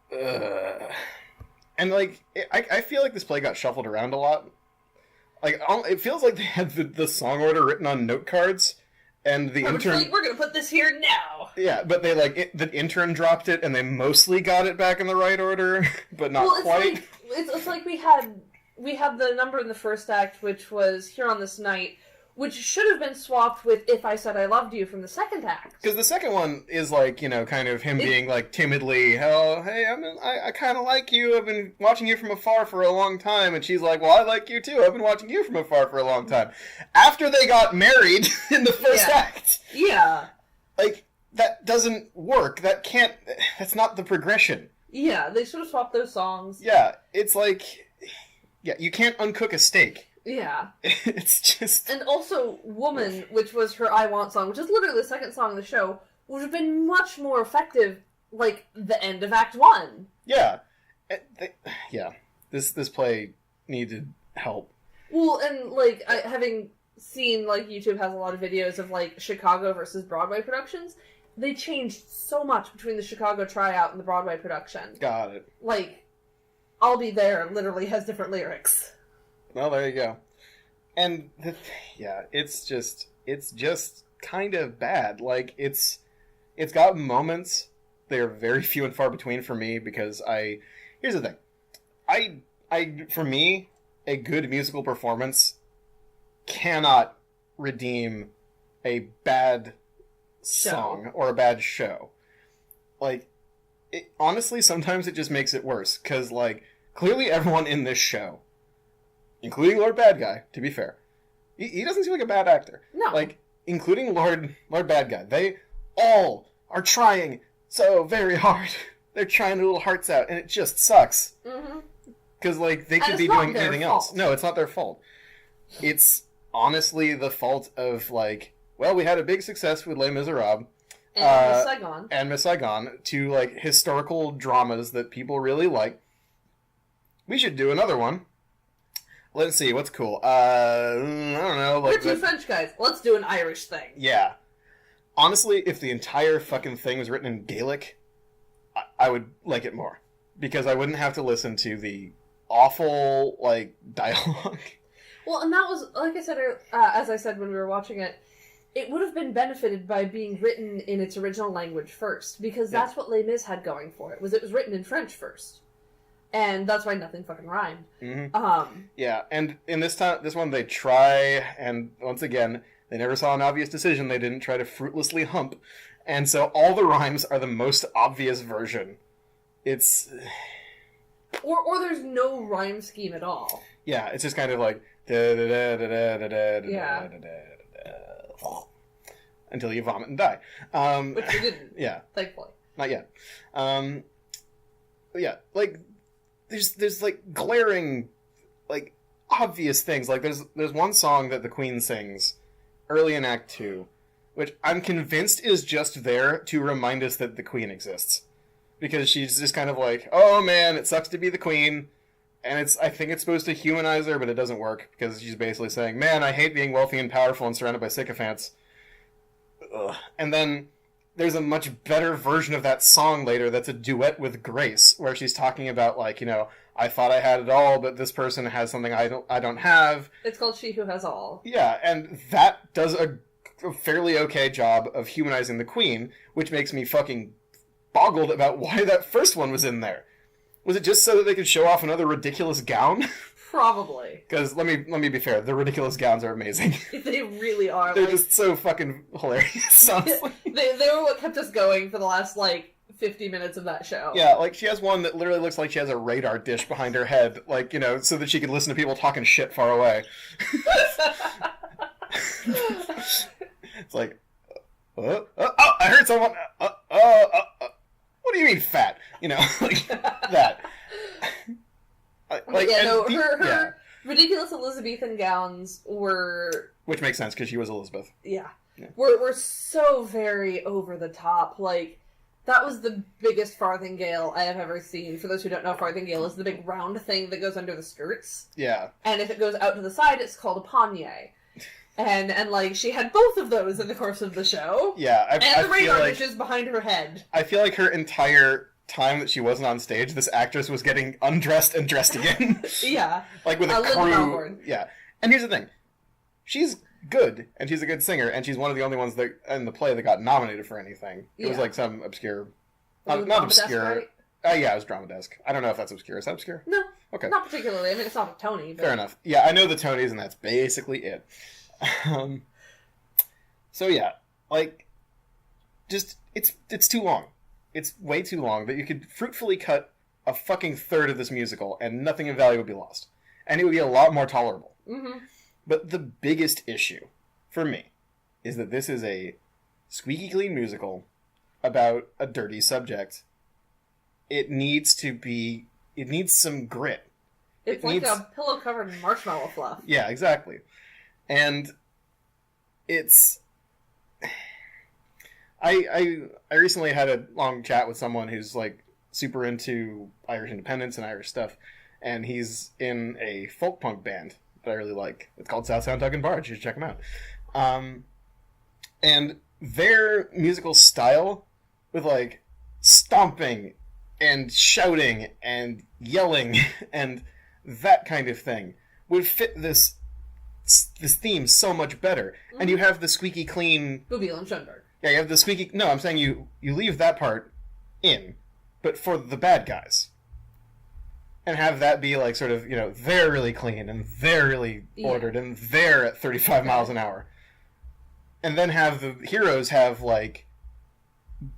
And, like, I feel like this play got shuffled around a lot. Like, it feels like they had the song order written on note cards, and the intern... Like, we're gonna put this here now! Yeah, but they, the intern dropped it, and they mostly got it back in the right order, but not quite. It's like we had the number in the first act, which was Here on This Night, which should have been swapped with If I Said I Loved You from the second act. Because the second one is, like, kind of him being, like, timidly, oh, hey, I kind of like you, I've been watching you from afar for a long time, and she's like, well, I like you too, I've been watching you from afar for a long time. After they got married in the first act. Yeah. Like, that doesn't work, that's not the progression. Yeah, they should have swapped those songs. Yeah, it's like, you can't uncook a steak. Yeah. It's just... And also, Woman, which was her I Want song, which is literally the second song of the show, would have been much more effective, like, the end of Act 1. Yeah. This play needed help. Well, and, like, having seen, like, YouTube has a lot of videos of, like, Chicago versus Broadway productions, they changed so much between the Chicago tryout and the Broadway production. Got it. Like, I'll Be There literally has different lyrics. Well, there you go. And it's just kind of bad. Like, it's got moments. They're very few and far between for me, because here's the thing. For me, a good musical performance cannot redeem a bad song or a bad show. Like, honestly, sometimes it just makes it worse, because, like, clearly everyone in this show, including Lord Bad Guy, to be fair, he doesn't seem like a bad actor. No. Like, including Lord Bad Guy, they all are trying so very hard. They're trying their little hearts out, and it just sucks. Mm-hmm. Because, like, they could be doing anything else. No, it's not their fault. It's honestly the fault of, like, well, we had a big success with Les Miserables. And Miss Saigon. And Miss Saigon, to, like, historical dramas that people really like. We should do another one. Let's see, what's cool? I don't know. Like, We're two French guys. Let's do an Irish thing. Yeah. Honestly, if the entire fucking thing was written in Gaelic, I would like it more. because I wouldn't have to listen to the awful, like, dialogue. Well, and that was, like I said, as I said when we were watching it, it would have been benefited by being written in its original language first, because that's what Les Mis had going for it, was written in French first. And that's why nothing fucking rhymed. Mm-hmm. Yeah, and in this one they try, and once again, they never saw an obvious decision. They didn't try to fruitlessly hump. And so all the rhymes are the most obvious version. It's... Or there's no rhyme scheme at all. Yeah, it's just kind of like... Yeah. Until you vomit and die. Which you didn't. Yeah. Thankfully. Not yet. Yeah, like... There's like glaring, like obvious things. Like there's one song that the Queen sings early in Act 2, which I'm convinced is just there to remind us that the Queen exists, because she's just kind of like, oh man, it sucks to be the Queen, and I think it's supposed to humanize her, but it doesn't work because she's basically saying, man, I hate being wealthy and powerful and surrounded by sycophants. Ugh. And then there's a much better version of that song later that's a duet with Grace, where she's talking about, like, you know, I thought I had it all, but this person has something I don't have. It's called She Who Has All. Yeah, and that does a fairly okay job of humanizing the Queen, which makes me fucking boggled about why that first one was in there. Was it just so that they could show off another ridiculous gown? Probably. Because let me be fair, the ridiculous gowns are amazing. They really are. They're just so fucking hilarious, honestly. they were what kept us going for the last, like, 50 minutes of that show. Yeah, like, she has one that literally looks like she has a radar dish behind her head, like, you know, so that she can listen to people talking shit far away. It's like, oh, I heard someone, what do you mean fat? You know, like, that. Like, yeah, no, her ridiculous Elizabethan gowns were... Which makes sense, because she was Elizabeth. Yeah. Were so very over the top. Like, that was the biggest farthingale I have ever seen. For those who don't know, farthingale is the big round thing that goes under the skirts. Yeah. And if it goes out to the side, it's called a panier. And like, she had both of those in the course of the show. Yeah. And the radar dishes behind her head. I feel like her entire time that she wasn't on stage, this actress was getting undressed and dressed again. Yeah. Like with a crew. Yeah. And here's the thing. She's good, and she's a good singer, and she's one of the only ones that in the play that got nominated for anything. It was like some obscure... Not obscure. Right? Yeah, it was Drama Desk. I don't know if that's obscure. Is that obscure? No. Okay. Not particularly. I mean, it's not a Tony. But... Fair enough. Yeah, I know the Tonys, and that's basically it. So yeah, like, just, it's too long. It's way too long that you could fruitfully cut a fucking third of this musical and nothing of value would be lost. And it would be a lot more tolerable. Mm-hmm. But the biggest issue, for me, is that this is a squeaky clean musical about a dirty subject. It needs some grit. It's like a pillow-covered marshmallow fluff. Yeah, exactly. And it's... I recently had a long chat with someone who's, like, super into Irish independence and Irish stuff, and he's in a folk punk band that I really like. It's called South Sound Tug and Barge. You should check them out. And their musical style, with, like, stomping and shouting and yelling and that kind of thing, would fit this theme so much better. Mm-hmm. And you have the squeaky clean... Boobiel and Schoenberg. Yeah, you have the squeaky... No, I'm saying you leave that part in, but for the bad guys. And have that be, like, sort of, you know, they're really clean, and they're really ordered, and they're at 35 miles an hour. And then have the heroes have, like,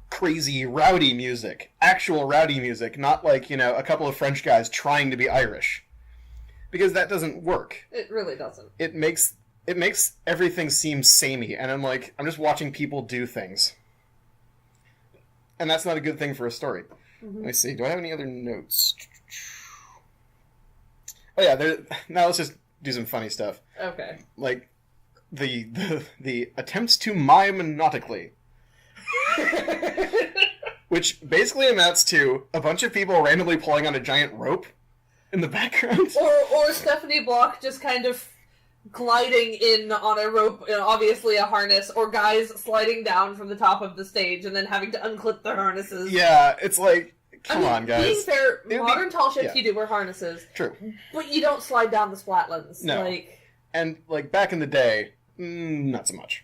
crazy rowdy music. Actual rowdy music, not, like, you know, a couple of French guys trying to be Irish. Because that doesn't work. It really doesn't. It makes everything seem samey, and I'm like, I'm just watching people do things. And that's not a good thing for a story. Mm-hmm. Let me see, do I have any other notes? Oh yeah, now let's just do some funny stuff. Okay. Like, the attempts to mime nautically. Which basically amounts to a bunch of people randomly pulling on a giant rope in the background. Or Stephanie Block just kind of gliding in on a rope, obviously a harness, or guys sliding down from the top of the stage and then having to unclip their harnesses. Yeah, it's like, Come on, guys. Being fair, modern tall ships yeah. you do wear harnesses. True. But you don't slide down the splatlands. No. Like, and, like, back in the day, not so much.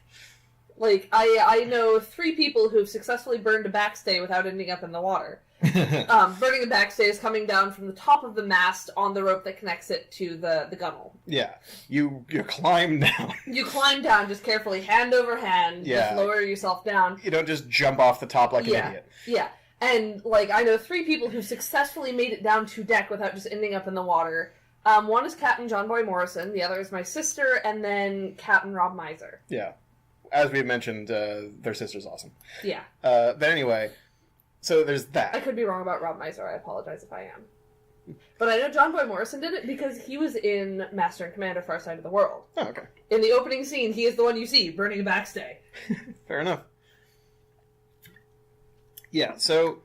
Like, I know 3 people who've successfully burned a backstay without ending up in the water. Burning a backstay is coming down from the top of the mast on the rope that connects it to the gunnel. Yeah. You climb down. You climb down just carefully, hand over hand, Yeah. just lower yourself down. You don't just jump off the top like an idiot. Yeah. And, like, I know 3 people who successfully made it down to deck without just ending up in the water. One is Captain John Boy Morrison, the other is my sister, and then Captain Rob Miser. Yeah. As we mentioned, their sister's awesome. Yeah. But anyway, so there's that. I could be wrong about Rob Miser, I apologize if I am. But I know John Boy Morrison did it because he was in Master and Commander Far Side of the World. Oh, okay. In the opening scene, he is the one you see, burning a backstay. Fair enough. Yeah, so,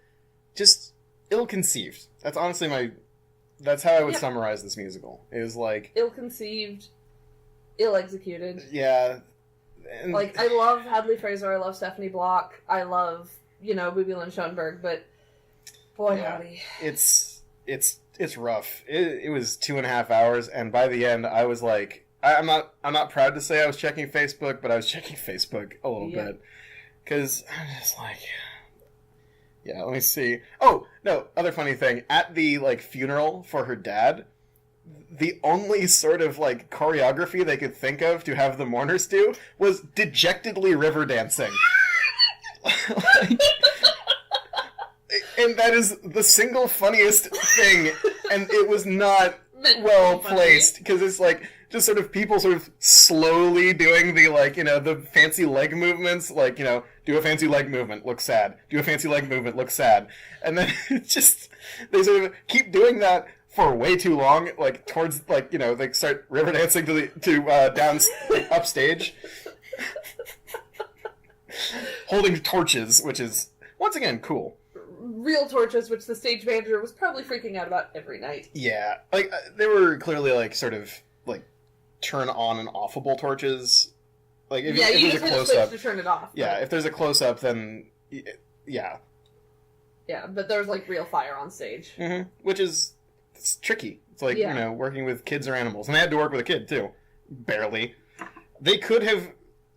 just ill-conceived. That's honestly that's how I would summarize this musical. Is like... Ill-conceived, ill-executed. Yeah. And... Like, I love Hadley Fraser, I love Stephanie Block, I love, Booby Lynn Schoenberg, but boy howdy. It's rough. It was 2.5 hours, and by the end, I was like... I'm not proud to say I was checking Facebook, but I was checking Facebook a little bit. Because I'm just like... Yeah, let me see. Oh, no, other funny thing. At the, like, funeral for her dad, the only sort of, like, choreography they could think of to have the mourners do was dejectedly river dancing. And that is the single funniest thing, and it was not well placed, because it's, like, just sort of people sort of slowly doing the, like, the fancy leg movements, like, do a fancy leg movement, look sad. Do a fancy leg movement, look sad. And then it just, they sort of keep doing that for way too long, like, towards, like, they start river dancing down upstage. Holding torches, which is, once again, cool. Real torches, which the stage manager was probably freaking out about every night. Yeah. Like, they were clearly, like, sort of, like, turn on and offable torches. Like, if you there's just a hit a close-up, switch to turn it off. Yeah, if there's a close-up, then, yeah. Yeah, but there's, like, real fire on stage. Mm-hmm. Which is, it's tricky. It's like, working with kids or animals. And they had to work with a kid, too. Barely. They could have,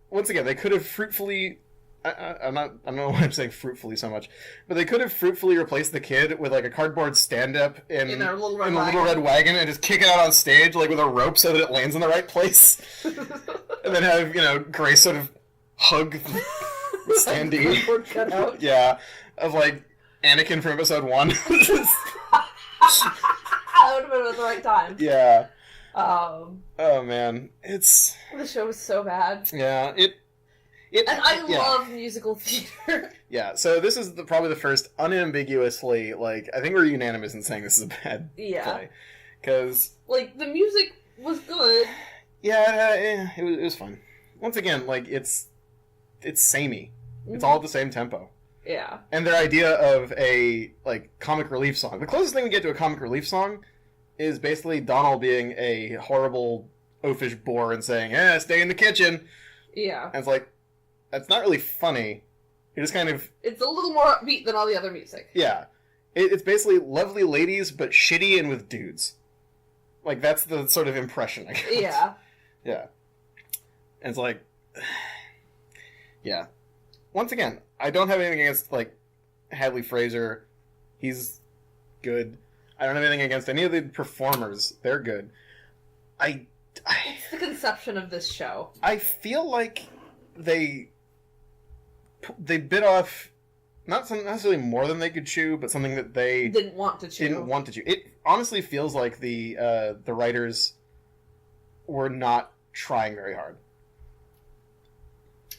once again, fruitfully... I don't know why I'm saying fruitfully so much, but they could have fruitfully replaced the kid with, like, a cardboard stand-up in a little red wagon and just kick it out on stage, like, with a rope so that it lands in the right place. And then have, Grace sort of hug Sandy. Cut out. Yeah. Of, like, Anakin from episode 1. That would have been at the right time. Yeah. Oh, man. The show was so bad. Yeah, and I love musical theater. Yeah, so this is probably the first unambiguously, like, I think we're unanimous in saying this is a bad play. Because... Like, the music was good. Yeah, it was fun. Once again, like, it's samey. It's all at the same tempo. Yeah. And their idea of a, like, comic relief song. The closest thing we get to a comic relief song is basically Donald being a horrible oafish bore and saying, stay in the kitchen. Yeah. And it's like, that's not really funny. It just kind of... It's a little more upbeat than all the other music. Yeah. It's basically lovely ladies, but shitty and with dudes. Like, that's the sort of impression I get. Yeah. Yeah. And it's like... Yeah. Once again, I don't have anything against, like, Hadley Fraser. He's good. I don't have anything against any of the performers. They're good. It's the conception of this show. I feel like they bit off not necessarily more than they could chew, but something that they didn't want to chew. It honestly feels like the writers were not trying very hard.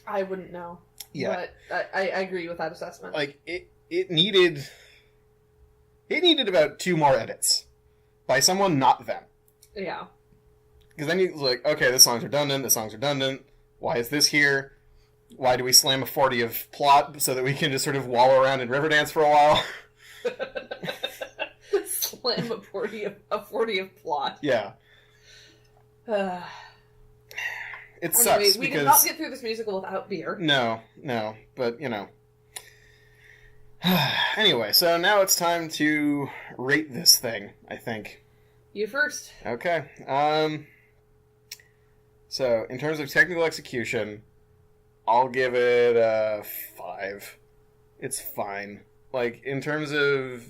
I wouldn't know. Yeah, but I agree with that assessment. Like it needed about 2 more edits by someone not them. Yeah. Because then you're like, okay, this song's redundant. Why is this here? Why do we slam a 40 of plot so that we can just sort of wallow around in Riverdance for a while? Slam a 40 of plot. Yeah. It sucks anyway, we because... did not get through this musical without beer. No, but, Anyway, so now it's time to rate this thing, I think. You first. Okay. So, in terms of technical execution, I'll give it a 5. It's fine. Like, in terms of...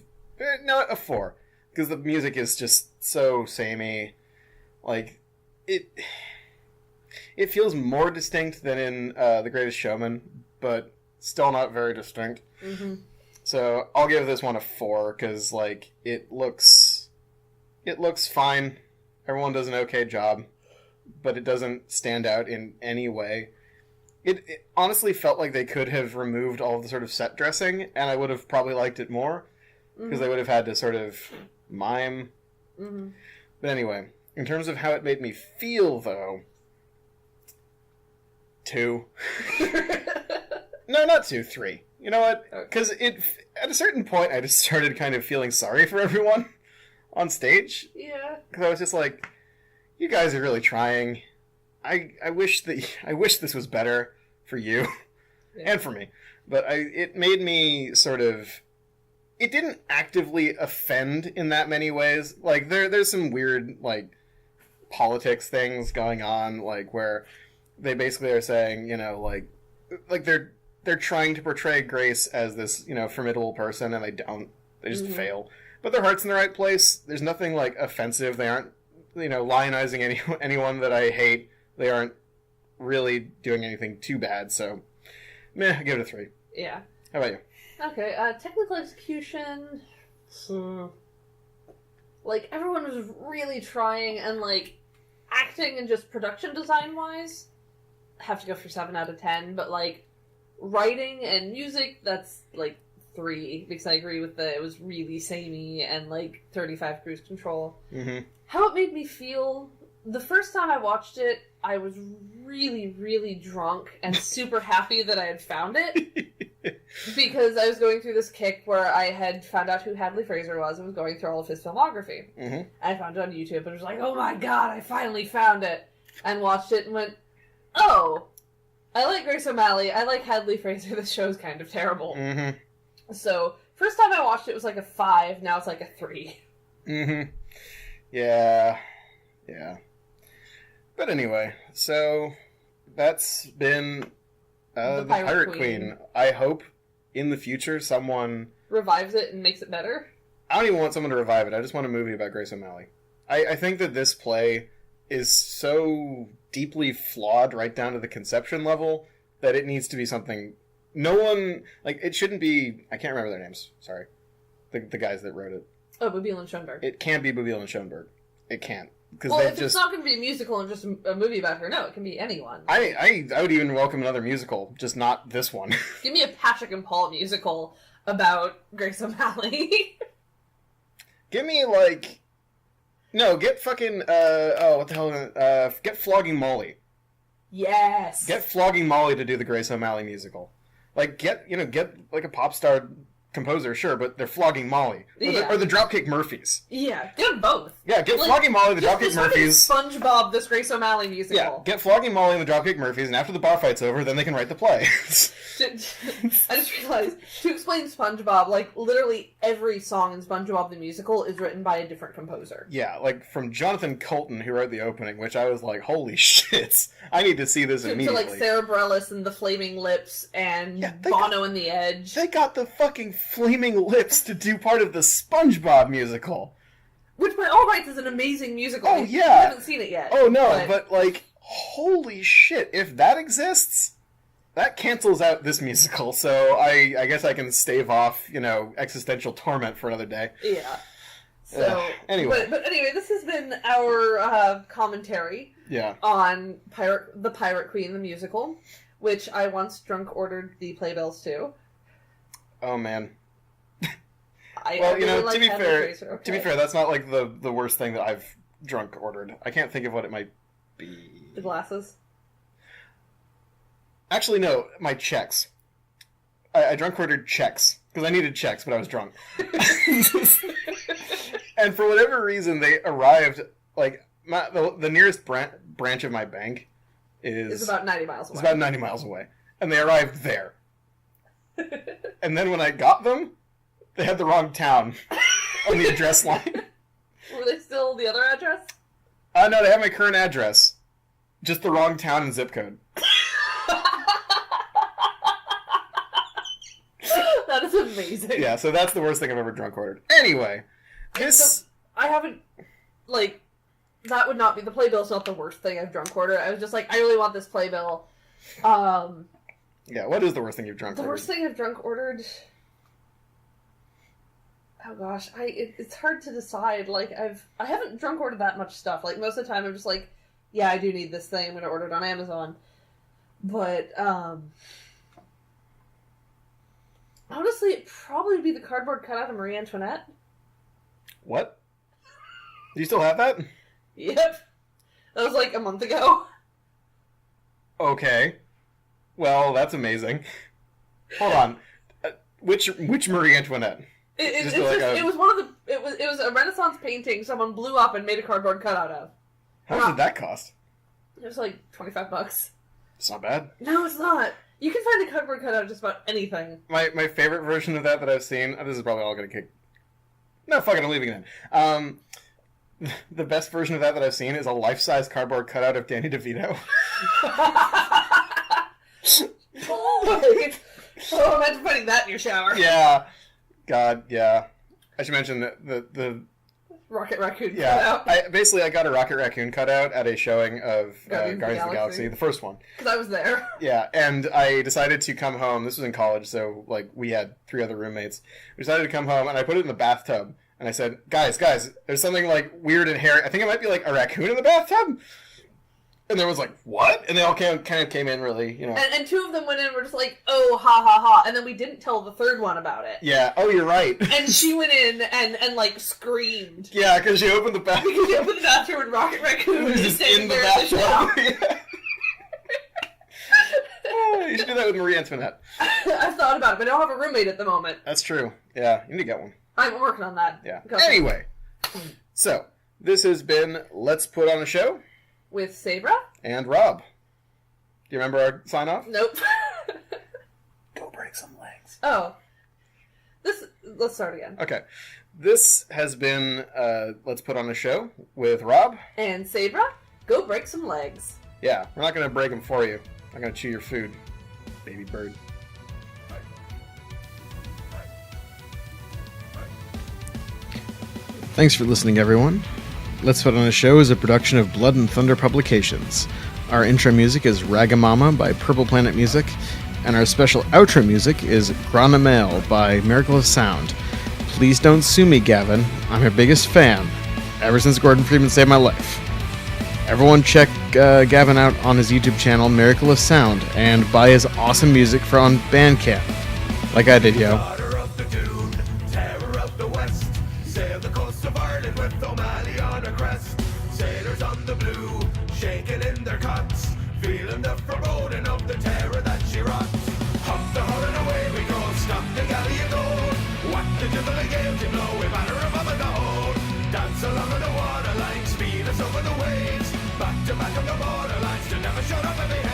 no, a 4. Because the music is just so samey. Like, it feels more distinct than in The Greatest Showman, but still not very distinct. Mm-hmm. So, I'll give this one a 4, because, like, it looks fine. Everyone does an okay job, but it doesn't stand out in any way. It honestly felt like they could have removed all of the sort of set dressing, and I would have probably liked it more, because they would have had to sort of mime. Mm-hmm. But anyway, in terms of how it made me feel, though, 2. No, not 2, 3. You know what? Because at a certain point, I just started kind of feeling sorry for everyone on stage. Yeah. Because I was just like, you guys are really trying. I wish this was better for you and for me. But it made me sort of... It didn't actively offend in that many ways. Like, there's some weird, like, politics things going on, like, where they basically are saying, you know, like they're trying to portray Grace as this, you know, formidable person, and they don't. They just fail. But their heart's in the right place. There's nothing, like, offensive. They aren't, you know, lionizing anyone that I hate. They aren't really doing anything too bad, so... Meh, I give it a 3. Yeah. How about you? Okay, technical execution... Like, everyone was really trying, and, like, acting and just production design-wise, have to go for 7 out of 10, but, like, writing and music, that's, like, 3, because I agree with it was really samey, and, like, 35 cruise control. Mm-hmm. How it made me feel... The first time I watched it, I was really, really drunk and super happy that I had found it. Because I was going through this kick where I had found out who Hadley Fraser was and was going through all of his filmography. Mm-hmm. I found it on YouTube and was like, oh my god, I finally found it. And watched it and went, oh, I like Grace O'Malley, I like Hadley Fraser, this show's kind of terrible. Mm-hmm. So, first time I watched it was like a 5, now it's like a 3. Mm-hmm. Yeah. Yeah. But anyway, so that's been the Pirate Queen. I hope in the future someone... revives it and makes it better? I don't even want someone to revive it. I just want a movie about Grace O'Malley. I think that this play is so deeply flawed right down to the conception level that it needs to be something... No one... Like, it shouldn't be... I can't remember their names. Sorry. The guys that wrote it. Oh, Babile and Schoenberg. It can't be Babile and Schoenberg. It can't. Well, if it's not going to be a musical and just a movie about her, no, it can be anyone. I would even welcome another musical, just not this one. Give me a Patrick and Paul musical about Grace O'Malley. Give me, like... No, get fucking, what the hell, get Flogging Molly. Yes! Get Flogging Molly to do the Grace O'Malley musical. Like, get, like, a pop star composer, sure, but they're Flogging Molly. Or the Dropkick Murphys. Yeah, get them both. Yeah, get Flogging Molly, the Dropkick Murphys. SpongeBob, this Grace O'Malley musical. Yeah, get Flogging Molly and the Dropkick Murphys, and after the bar fight's over, then they can write the play. I just realized, to explain SpongeBob, like, literally every song in SpongeBob the Musical is written by a different composer. Yeah, like, from Jonathan Coulton, who wrote the opening, which I was like, holy shit, I need to see this immediately. To, like, Sarah Bareilles and the Flaming Lips, and Bono and the Edge. They got the fucking Flaming Lips to do part of the SpongeBob musical. Which, by all rights, is an amazing musical. Oh, yeah. I haven't seen it yet. Oh, no, but like, holy shit, if that exists... That cancels out this musical, so I guess I can stave off, existential torment for another day. Yeah. So anyway. But anyway, this has been our commentary on the Pirate Queen, the musical, which I once drunk ordered the Playbills to. Oh, man. To be fair, that's not like the worst thing that I've drunk ordered. I can't think of what it might be. The glasses? Actually, no, my checks. I drunk ordered checks, because I needed checks, but I was drunk. And for whatever reason, they arrived, like, the nearest branch of my bank is... It's about 90 miles away. It's about 90 miles away. And they arrived there. And then when I got them, they had the wrong town on the address line. Were they still the other address? No, they have my current address. Just the wrong town and zip code. That is amazing. Yeah, so that's the worst thing I've ever drunk ordered. Anyway, I haven't, like, that would not be, the playbill's not the worst thing I've drunk ordered. I was just like, I really want this playbill. Yeah, what is the worst thing you've drunk ordered? The worst thing I've drunk ordered... Oh gosh, it's hard to decide. Like, I haven't drunk ordered that much stuff. Like, most of the time I'm just like, yeah, I do need this thing. I'm gonna order it on Amazon. But, honestly, it'd probably be the cardboard cutout of Marie Antoinette. What? Do you still have that? Yep. That was like a month ago. Okay. Well, that's amazing. Hold on. Which Marie Antoinette? It was one of the. It was a Renaissance painting someone blew up and made a cardboard cutout of. How much did that cost? It was like $25. It's not bad. No, it's not. You can find a cardboard cutout of just about anything. My favorite version of that I've seen. This is probably all gonna kick. No, fuck it, I'm leaving it in. The best version of that I've seen is a life-size cardboard cutout of Danny DeVito. Oh, imagine putting that in your shower. Yeah. God, yeah. I should mention the Rocket Raccoon cutout. cutout. I got a Rocket Raccoon cutout at a showing of Guardians of the Galaxy, the first one. Because I was there. Yeah, and I decided to come home. This was in college, so like we had 3 other roommates. We decided to come home, and I put it in the bathtub. And I said, guys, there's something like weird and hairy. I think it might be like a raccoon in the bathtub. And there was like, what? And they all kind of came in really, you know. And 2 of them went in and were just like, oh, ha, ha, ha. And then we didn't tell the 3rd one about it. Yeah. Oh, you're right. And she went in and like, screamed. Yeah, because she opened the bathroom. Because she opened the bathroom and Rocket Raccoon was just in the bathtub. Oh, you should do that with Marie Antoinette. I've thought about it, but I don't have a roommate at the moment. That's true. Yeah, you need to get one. I'm working on that. Yeah. Anyway, so this has been Let's Put on a Show. With Sabra. And Rob. Do you remember our sign-off? Nope. Go break some legs. Oh. Let's start again. Okay. This has been Let's Put on a Show with Rob. And Sabra. Go break some legs. Yeah, we're not going to break them for you. I'm going to chew your food, baby bird. Thanks for listening, everyone. Let's Put on a Show is a production of Blood and Thunder Publications. Our intro music is Ragamama by Purple Planet Music, and our special outro music is Grana Mail by Miracle of Sound. Please don't sue me, Gavin. I'm your biggest fan, ever since Gordon Freeman saved my life. Everyone check Gavin out on his YouTube channel, Miracle of Sound, and buy his awesome music on Bandcamp. Like I did, yo. Feeling the foreboding of the terror that she rocks. Hop the horn and away we go, stop the galley of gold. What the devil a gale to blow, we matter above the hold. Dance along on the waterline, speed us over the waves. Back to back on the borderlines to never shut up and be